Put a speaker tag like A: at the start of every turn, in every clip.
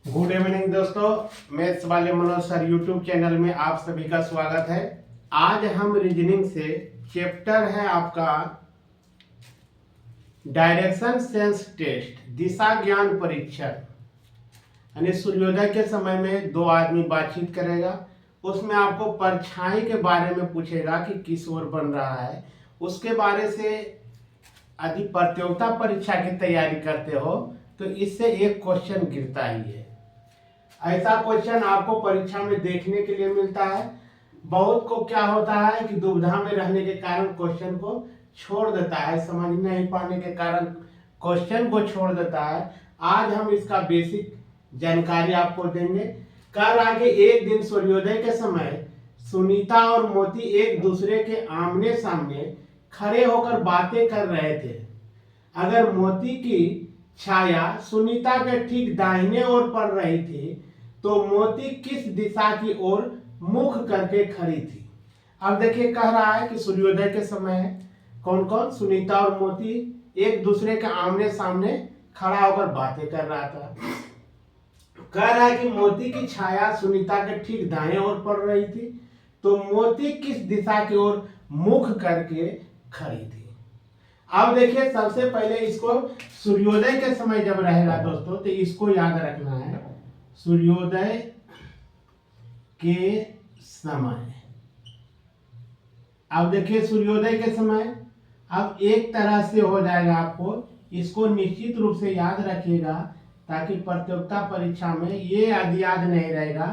A: Good evening दोस्तों, maths वाले Manoj sir YouTube channel में आप सभी का स्वागत है। आज हम रीजनिंग से चैप्टर है आपका डायरेक्शन सेंस टेस्ट, दिशा ज्ञान परीक्षण। यानी सूर्योदय के समय में दो आदमी बातचीत करेगा, उसमें आपको परछाई के बारे में पूछेगा कि किस ओर बन रहा है। उसके बारे से यदि प्रतियोगिता परीक्षा की तैयारी करते हो तो इससे एक क्वेश्चन गिरता ही है। ऐसा क्वेश्चन आपको परीक्षा में देखने के लिए मिलता है। बहुत को क्या होता है कि दुविधा में रहने के कारण क्वेश्चन को छोड़ देता है, समझ नहीं पाने के कारण क्वेश्चन को छोड़ देता है। आज हम इसका बेसिक जानकारी आपको देंगे। कल आगे एक दिन सूर्योदय के समय सुनीता और मोती एक दूसरे के आमने सामने खड़े होकर बातें कर रहे थे। अगर मोती की छाया सुनीता के ठीक दाहिने ओर पड़ रही थी तो मोती किस दिशा की ओर मुख करके खड़ी थी। अब देखिए, कह रहा है कि सूर्योदय के समय है, कौन कौन, सुनीता और मोती एक दूसरे के आमने सामने खड़ा होकर बातें कर रहा था। कह रहा है कि मोती की छाया सुनीता के ठीक दाएं ओर पड़ रही थी तो मोती किस दिशा की ओर मुख करके खड़ी थी। अब देखिए, सबसे पहले इसको सूर्योदय के समय जब रहेगा दोस्तों तो इसको याद रखना है। सूर्योदय के समय, अब देखिए सूर्योदय के समय अब एक तरह से हो जाएगा। आपको इसको निश्चित रूप से याद रखिएगा ताकि प्रतियोगिता परीक्षा में ये यदि याद नहीं रहेगा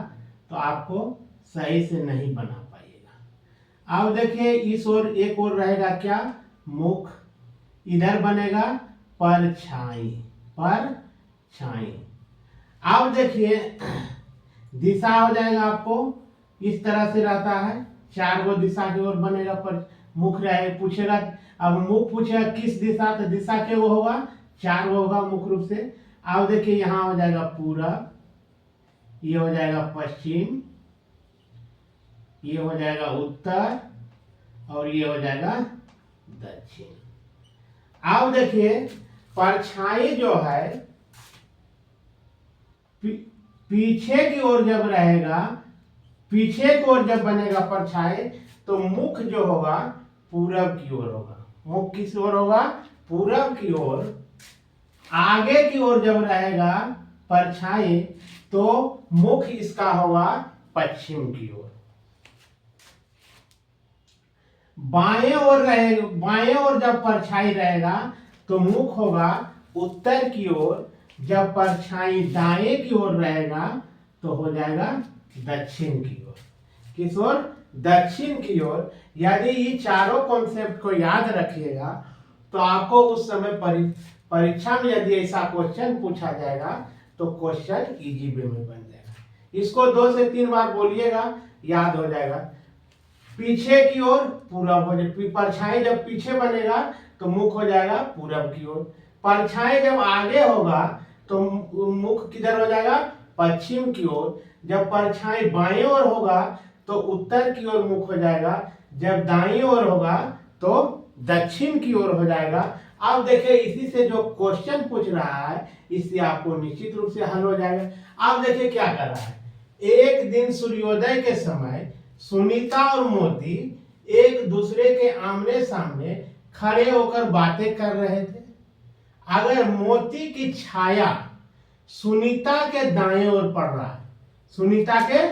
A: तो आपको सही से नहीं बना पाइएगा। अब देखिए, इस ओर एक और रहेगा क्या, मुख, इधर बनेगा परछाई, परछाई। अब देखिए दिशा हो जाएगा, आपको इस तरह से रहता है, चार गो दिशा की ओर बनेगा, पर मुख रहे पूछेगा। अब मुख पूछेगा किस दिशा, तो दिशा के वो होगा, चार वो होगा मुख्य रूप से। अब देखिए यहाँ हो जाएगा पूरब, ये हो जाएगा पश्चिम, ये हो जाएगा उत्तर और ये हो जाएगा दक्षिण। अब देखिए परछाई जो है पीछे की ओर जब रहेगा, पीछे की ओर जब बनेगा परछाई तो मुख जो होगा पूरब की ओर होगा। मुख किस ओर होगा, पूरब की ओर। आगे की ओर जब रहेगा परछाई तो मुख इसका होगा पश्चिम की ओर। बाएं ओर रहेगा, बाएं ओर जब परछाई रहेगा तो मुख होगा उत्तर की ओर। जब परछाई दाएं की ओर रहेगा तो हो जाएगा दक्षिण की ओर। किस ओर, दक्षिण की ओर। यदि ये चारों कॉन्सेप्ट को याद रखिएगा तो आपको उस समय परीक्षा में यदि ऐसा क्वेश्चन पूछा जाएगा तो क्वेश्चन इजी वे में बन जाएगा। इसको 2 से 3 बार बोलिएगा, याद हो जाएगा। पीछे की ओर पूरब हो जाए, परछाई जब पीछे बनेगा तो मुख हो जाएगा पूरब की ओर। परछाई जब आगे होगा तो मुख किधर हो जाएगा, पश्चिम की ओर। जब परछाई बाएं ओर होगा तो उत्तर की ओर मुख हो जाएगा। जब दाईं ओर होगा तो दक्षिण की ओर हो जाएगा। अब देखिए, इसी से जो क्वेश्चन पूछ रहा है इससे आपको निश्चित रूप से हल हो जाएगा। अब देखिए क्या कर रहा है, एक दिन सूर्योदय के समय सुनीता और मोती एक दूसरे के आमने सामने खड़े होकर बातें कर रहे थे। अगर मोती की छाया सुनीता के दाएं ओर पड़ रहा है, सुनीता के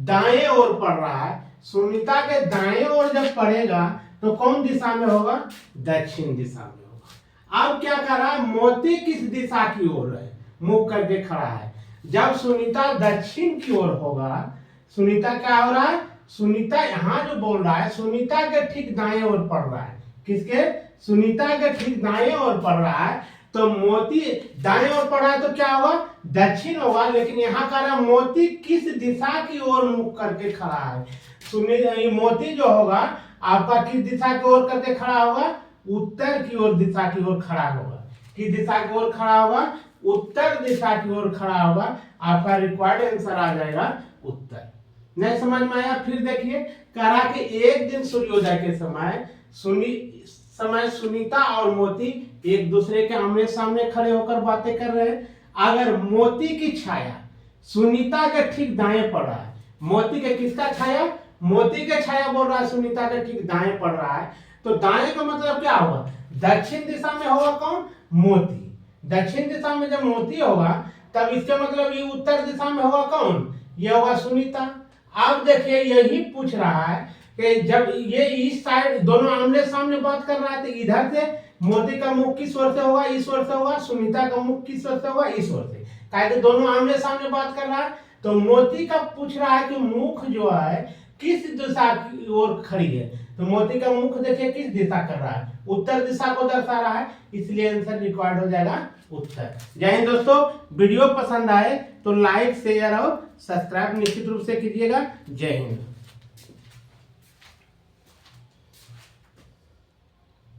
A: दाएं ओर पड़ रहा है, सुनीता के दाएं ओर जब पड़ेगा तो कौन दिशा में होगा, दक्षिण दिशा में होगा। अब क्या कर रहा है, मोती किस दिशा की ओर है, मुख करके खड़ा है। जब सुनीता दक्षिण की ओर होगा, सुनीता क्या हो रहा है, सुनीता यहां जो बोल रहा है सुनीता के ठीक दाएं ओर पड़ रहा है। किसके, सुनीता के ठीक दाएं ओर पड़ रहा है तो मोती दाएं ओर पड़ रहा है तो क्या होगा, दक्षिण होगा। लेकिन यहाँ का रहा मोती किस दिशा की ओर मुख करके खड़ा है। सुनिए, मोती जो होगा आपका किस दिशा की ओर करके खड़ा होगा, उत्तर की ओर दिशा की ओर खड़ा होगा। किस दिशा की ओर खड़ा होगा, उत्तर दिशा की ओर खड़ा होगा। आपका रिक्वायर्ड आंसर आ जाएगा उत्तर। नहीं समझ में आया, फिर देखिए, कहा कि एक दिन सूर्योदय के समय सुनीता और मोती एक दूसरे के आमने सामने खड़े होकर बातें कर रहे हैं। अगर मोती की छाया सुनीता के ठीक दाएं पड़ रहा है। मोती के किसका छाया? मोती के छाया बोल रहा है सुनीता के ठीक दाएं पड़ रहा है। तो दाएं का मतलब क्या होगा? दक्षिण दिशा में होगा कौन? मोती। दक्षिण दिशा में जब मोती होगा तब इसका मतलब ये उत्तर दिशा में होगा कौन? ये होगा सुनीता। अब देखिए यही पूछ रहा है कि जब ये इस साइड दोनों आमने सामने बात कर रहा है तो इधर से मोती का मुख किस ओर से होगा? इस ओर से होगा। सुनीता का मुख किस ओर से होगा? इस ओर से। काहे कि दोनों आमने सामने बात कर रहा है। तो मोती का पूछ रहा है कि मुख जो है किस दिशा की ओर खड़ी है। तो मोती का मुख देखिए किस दिशा कर रहा है? उत्तर दिशा को दर्शा रहा है, इसलिए आंसर रिक्वायर्ड हो जाएगा उत्तर। जय हिंद दोस्तों, वीडियो पसंद आए तो लाइक शेयर और सब्सक्राइब निश्चित रूप से कीजिएगा। जय हिंद।